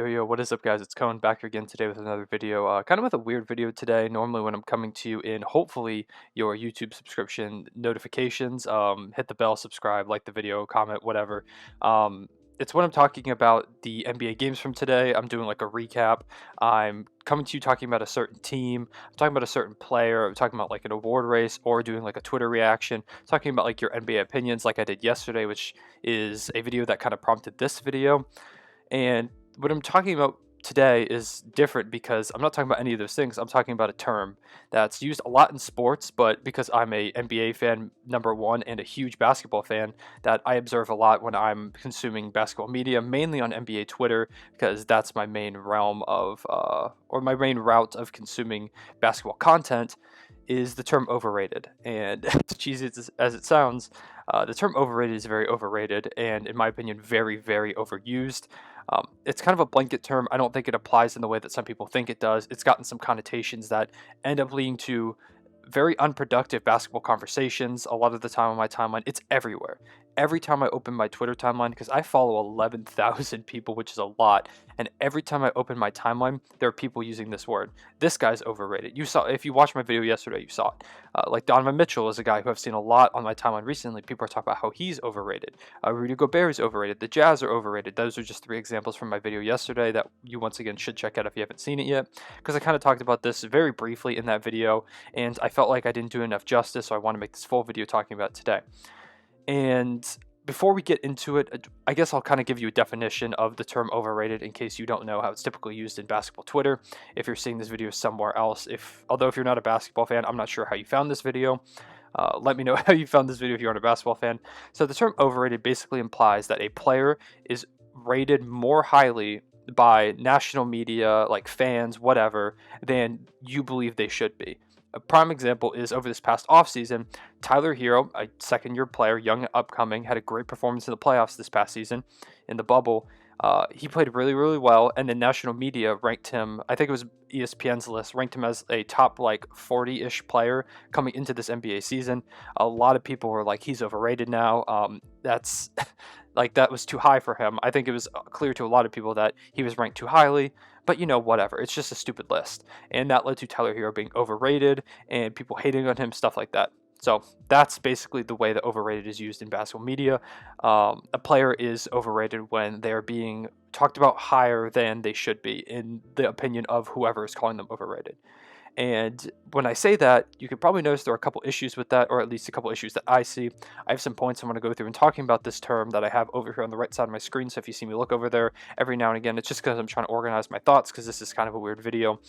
Yo, what is up, guys? It's Cohen back here again today with another video. Kind of with a weird video today. Normally, when I'm coming to you in hopefully your YouTube subscription notifications, hit the bell, subscribe, like the video, comment, whatever. It's when I'm talking about the NBA games from today. I'm doing like a recap. I'm coming to you talking about a certain team. I'm talking about a certain player. I'm talking about like an award race or doing like a Twitter reaction. Talking about like your NBA opinions, like I did yesterday, which is a video that kind of prompted this video. And what I'm talking about today is different because I'm not talking about any of those things. I'm talking about a term that's used a lot in sports, but because I'm a NBA fan, number one, and a huge basketball fan, that I observe a lot when I'm consuming basketball media, mainly on NBA Twitter, because that's my main realm of, or my main route of consuming basketball content, is the term overrated. And as cheesy as it sounds, the term overrated is very overrated and, in my opinion, very, very overused. It's kind of a blanket term. I don't think it applies in the way that some people think it does. It's gotten some connotations that end up leading to very unproductive basketball conversations a lot of the time on my timeline. It's everywhere. Every time I open my Twitter timeline, because I follow 11,000 people, which is a lot, and every time I open my timeline, there are people using this word. This guy's overrated. You saw, if you watched my video yesterday, you saw it. Like Donovan Mitchell is a guy who I've seen a lot on my timeline recently. People are talking about how he's overrated. Rudy Gobert is overrated. The Jazz are overrated. Those are just three examples from my video yesterday that you once again should check out if you haven't seen it yet, because I kind of talked about this very briefly in that video, and I felt like I didn't do enough justice, so I want to make this full video talking about it today. And before we get into it, I guess I'll kind of give you a definition of the term overrated in case you don't know how it's typically used in basketball Twitter. If you're seeing this video somewhere else, although if you're not a basketball fan, I'm not sure how you found this video. Let me know how you found this video if you aren't a basketball fan. So the term overrated basically implies that a player is rated more highly by national media, like fans, whatever, than you believe they should be. A prime example is over this past offseason, Tyler Hero, a second-year player, young and upcoming, had a great performance in the playoffs this past season in the bubble. He played really, really well, and the national media ranked him, I think it was ESPN's list, ranked him as a top, like, 40-ish player coming into this NBA season. A lot of people were like, he's overrated now. That's, like, that was too high for him. I think it was clear to a lot of people that he was ranked too highly, but, whatever. It's just a stupid list. And that led to Tyler Hero being overrated and people hating on him, stuff like that. So that's basically the way that overrated is used in basketball media. A player is overrated when they're being talked about higher than they should be, in the opinion of whoever is calling them overrated. And when I say that, you can probably notice there are a couple issues with that, or at least a couple issues that I see. I have some points I'm going to go through in talking about this term that I have over here on the right side of my screen. So if you see me look over there every now and again, it's just because I'm trying to organize my thoughts, because this is kind of a weird video.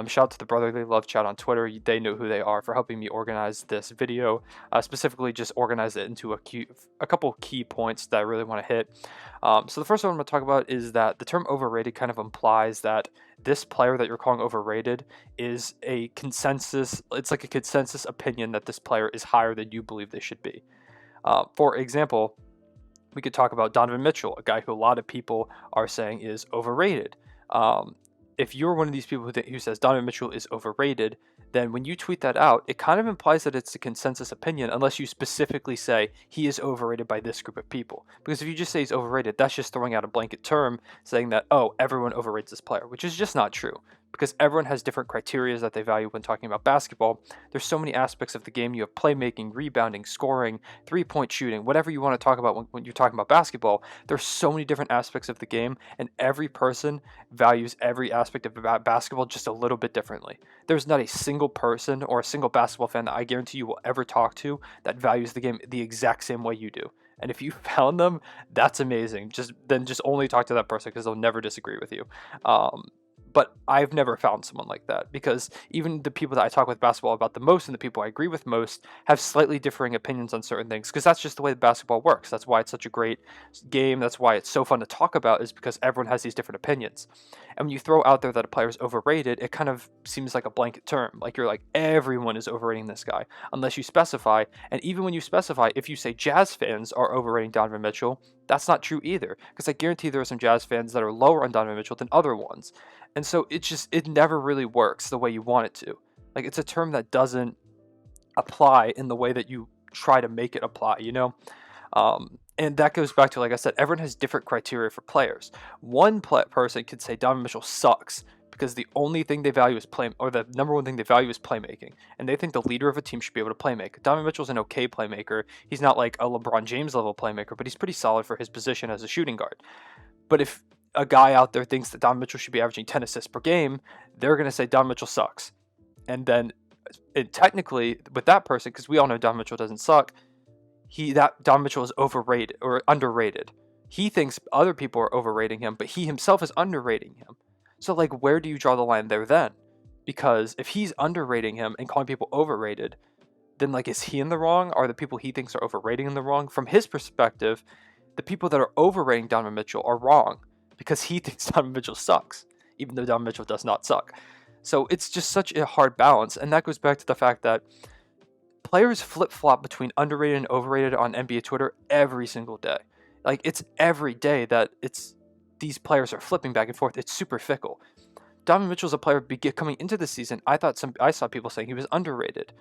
Shout out to the Brotherly Love Chat on Twitter. They know who they are for helping me organize this video. Specifically, just organize it into a couple key points that I really want to hit. So the first one I'm going to talk about is that the term overrated kind of implies that this player that you're calling overrated is a consensus. It's like a consensus opinion that this player is higher than you believe they should be. For example, we could talk about Donovan Mitchell, a guy who a lot of people are saying is overrated. If you're one of these people who says Donovan Mitchell is overrated, then when you tweet that out, it kind of implies that it's a consensus opinion, unless you specifically say he is overrated by this group of people. Because if you just say he's overrated, that's just throwing out a blanket term saying that, oh, everyone overrates this player, which is just not true. Because everyone has different criteria that they value when talking about basketball. There's so many aspects of the game. You have playmaking, rebounding, scoring, three-point shooting, whatever you want to talk about when you're talking about basketball. There's so many different aspects of the game, and every person values every aspect of basketball just a little bit differently. There's not a single person or a single basketball fan that I guarantee you will ever talk to that values the game the exact same way you do. And if you found them, that's amazing. Just only talk to that person, because they'll never disagree with you. But I've never found someone like that, because even the people that I talk with basketball about the most and the people I agree with most have slightly differing opinions on certain things, because that's just the way basketball works. That's why it's such a great game. That's why it's so fun to talk about, is because everyone has these different opinions. And when you throw out there that a player is overrated, it kind of seems like a blanket term. Like you're like, everyone is overrating this guy, unless you specify. And even when you specify, if you say Jazz fans are overrating Donovan Mitchell, that's not true either, because I guarantee there are some Jazz fans that are lower on Donovan Mitchell than other ones. And so it never really works the way you want it to. Like, it's a term that doesn't apply in the way that you try to make it apply, And that goes back to, like I said, everyone has different criteria for players. One person could say Donovan Mitchell sucks because the only thing they value is the number one thing they value is playmaking, and they think the leader of a team should be able to play make. Donovan Mitchell's an okay playmaker. He's not like a LeBron James level playmaker, but he's pretty solid for his position as a shooting guard. But if a guy out there thinks that Donovan Mitchell should be averaging 10 assists per game, they're going to say Donovan Mitchell sucks. And then, technically, with that person, because we all know Donovan Mitchell doesn't suck, Donovan Mitchell is overrated or underrated. He thinks other people are overrating him, but he himself is underrating him. So, like, where do you draw the line there then? Because if he's underrating him and calling people overrated, then, like, is he in the wrong? Are the people he thinks are overrating in the wrong? From his perspective, the people that are overrating Donovan Mitchell are wrong because he thinks Donovan Mitchell sucks, even though Donovan Mitchell does not suck. So it's just such a hard balance, and that goes back to the fact that players flip-flop between underrated and overrated on NBA Twitter every single day. Like, it's every day that these players are flipping back and forth. It's super fickle. Donovan Mitchell's a player coming into the season. I saw people saying he was underrated.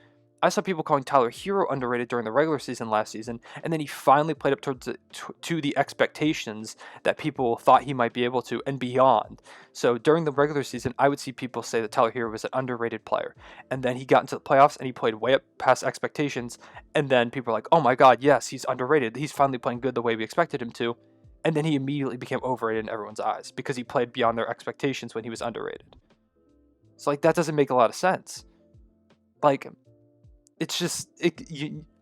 I saw people calling Tyler Hero underrated during the regular season last season, and then he finally played up to the expectations that people thought he might be able to and beyond. So during the regular season, I would see people say that Tyler Hero was an underrated player, and then he got into the playoffs and he played way up past expectations, and then people were like, oh my god, yes, he's underrated. He's finally playing good the way we expected him to, and then he immediately became overrated in everyone's eyes because he played beyond their expectations when he was underrated. So, like, that doesn't make a lot of sense. Like, it's just,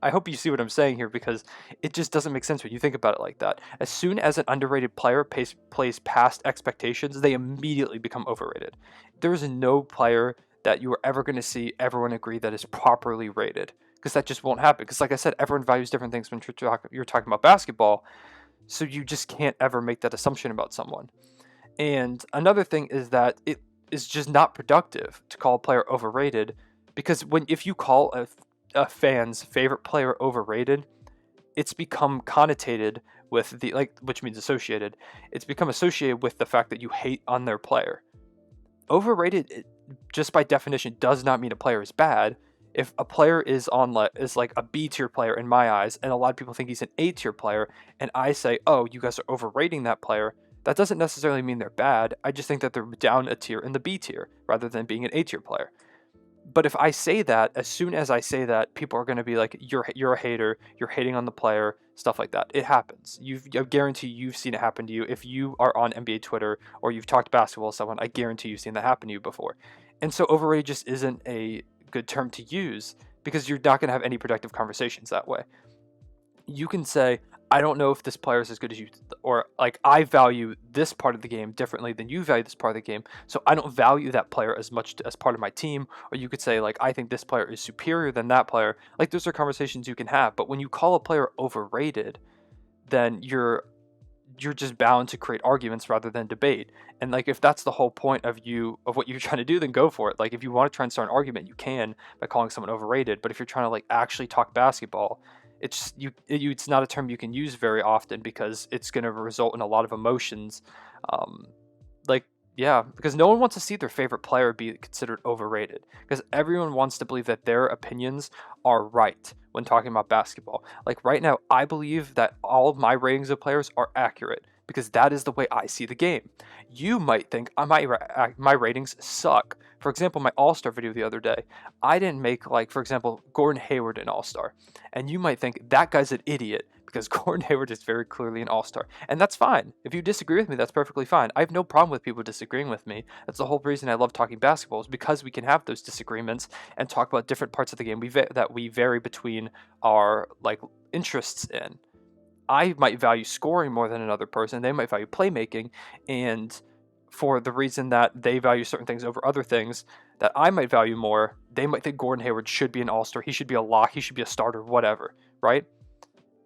I hope you see what I'm saying here, because it just doesn't make sense when you think about it like that. As soon as an underrated player plays past expectations, they immediately become overrated. There is no player that you are ever going to see everyone agree that is properly rated, because that just won't happen. Because, like I said, everyone values different things when you're talking about basketball, so you just can't ever make that assumption about someone. And another thing is that it is just not productive to call a player overrated, because if you call a fan's favorite player overrated, it's become connotated with which means associated. It's become associated with the fact that you hate on their player. Overrated, just by definition, does not mean a player is bad. If a player is like a B tier player in my eyes, and a lot of people think he's an A tier player, and I say, oh, you guys are overrating that player, that doesn't necessarily mean they're bad. I just think that they're down a tier in the B tier rather than being an A tier player. But if I say that, as soon as I say that, people are going to be like, you're a hater, you're hating on the player, stuff like that. It happens. I guarantee you've seen it happen to you. If you are on NBA Twitter or you've talked basketball with someone, I guarantee you've seen that happen to you before. And so overrated just isn't a good term to use, because you're not going to have any productive conversations that way. You can say, I don't know if this player is as good as you, or like, I value this part of the game differently than you value this part of the game, so I don't value that player as much as part of my team. Or you could say, like, I think this player is superior than that player. Like, those are conversations you can have. But when you call a player overrated, then you're just bound to create arguments rather than debate. And, like, if that's the whole point of what you're trying to do, then go for it. Like, if you want to try and start an argument, you can by calling someone overrated. But if you're trying to, like, actually talk basketball, it's not a term you can use very often, because it's going to result in a lot of emotions. Because no one wants to see their favorite player be considered overrated, because everyone wants to believe that their opinions are right when talking about basketball. Like, right now, I believe that all of my ratings of players are accurate, because that is the way I see the game. You might think my ratings suck. For example, my All-Star video the other day, I didn't make, like, for example, Gordon Hayward an All-Star. And you might think that guy's an idiot, because Gordon Hayward is very clearly an All-Star. And that's fine. If you disagree with me, that's perfectly fine. I have no problem with people disagreeing with me. That's the whole reason I love talking basketball, is because we can have those disagreements and talk about different parts of the game that we vary between our, like, interests in. I might value scoring more than another person. They might value playmaking, and for the reason that they value certain things over other things that I might value more, they might think Gordon Hayward should be an All-Star, he should be a lock, he should be a starter, whatever, right?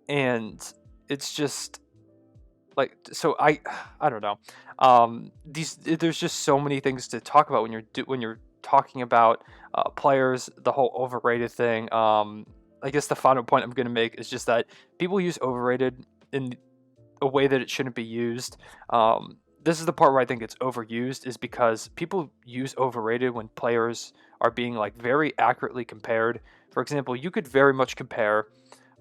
And it's just like, so I don't know. There's just so many things to talk about when you're talking about players, the whole overrated thing. I guess the final point I'm going to make is just that people use overrated in a way that it shouldn't be used. This is the part where I think it's overused, is because people use overrated when players are being, like, very accurately compared. For example, you could very much compare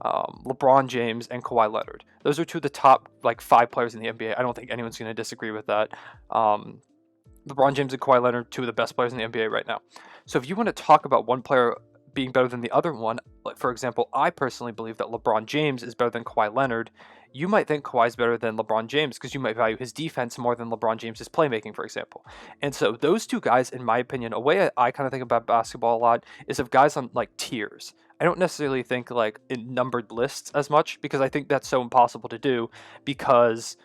LeBron James and Kawhi Leonard. Those are two of the top like 5 players in the NBA. I don't think anyone's going to disagree with that. LeBron James and Kawhi Leonard, two of the best players in the NBA right now. So if you want to talk about one player being better than the other one, like for example, I personally believe that LeBron James is better than Kawhi Leonard. You might think Kawhi's better than LeBron James because you might value his defense more than LeBron James's playmaking, for example. And so those two guys, in my opinion, a way I kind of think about basketball a lot is of guys on like tiers. I don't necessarily think like in numbered lists as much because I think that's so impossible to do because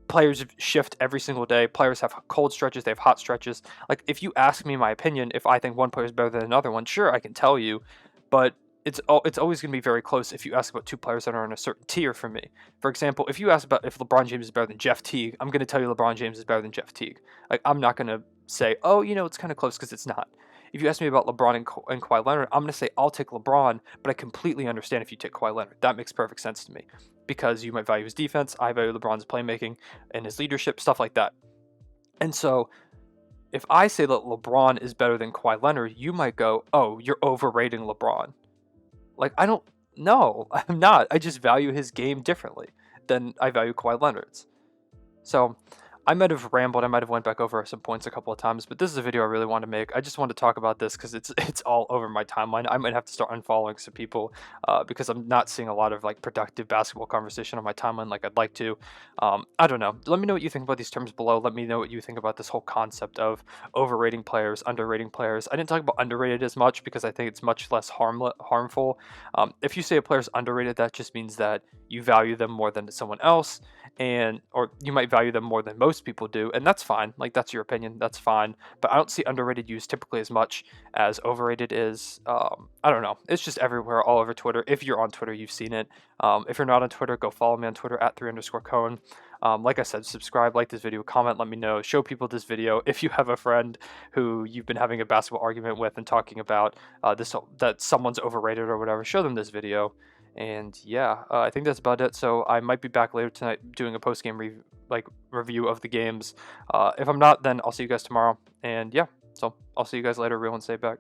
players shift every single day. Players have cold stretches, they have hot stretches. Like if you ask me my opinion, if I think one player is better than another one, sure I can tell you, but it's always going to be very close if you ask about two players that are in a certain tier for me. For example, if you ask about if LeBron James is better than Jeff Teague, I'm going to tell you LeBron James is better than Jeff Teague. Like I'm not going to say, oh, it's kind of close because it's not. If you ask me about LeBron and Kawhi Leonard, I'm going to say I'll take LeBron, but I completely understand if you take Kawhi Leonard. That makes perfect sense to me because you might value his defense, I value LeBron's playmaking and his leadership, stuff like that. And so if I say that LeBron is better than Kawhi Leonard, you might go, oh, you're overrating LeBron. Like, I don't know. I'm not. I just value his game differently than I value Kawhi Leonard's. So I might have rambled. I might have went back over some points a couple of times, but this is a video I really want to make. I just want to talk about this because it's all over my timeline. I might have to start unfollowing some people because I'm not seeing a lot of like productive basketball conversation on my timeline like I'd like to. I don't know. Let me know what you think about these terms below. Let me know what you think about this whole concept of overrating players, underrating players. I didn't talk about underrated as much because I think it's much less harmful. If you say a player's underrated, that just means that you value them more than someone else, or you might value them more than most people do, and that's fine. Like that's your opinion, that's fine. But I don't see underrated used typically as much as overrated is. I don't know. It's just everywhere, all over Twitter. If you're on Twitter, you've seen it. If you're not on Twitter, go follow me on Twitter at 3_Cone. Like I said, subscribe, like this video, comment, let me know, show people this video. If you have a friend who you've been having a basketball argument with and talking about that someone's overrated or whatever, show them this video. And yeah, I think that's about it. So I might be back later tonight doing a post-game review of the games. If I'm not, then I'll see you guys tomorrow. And yeah, so I'll see you guys later. Real and Say back.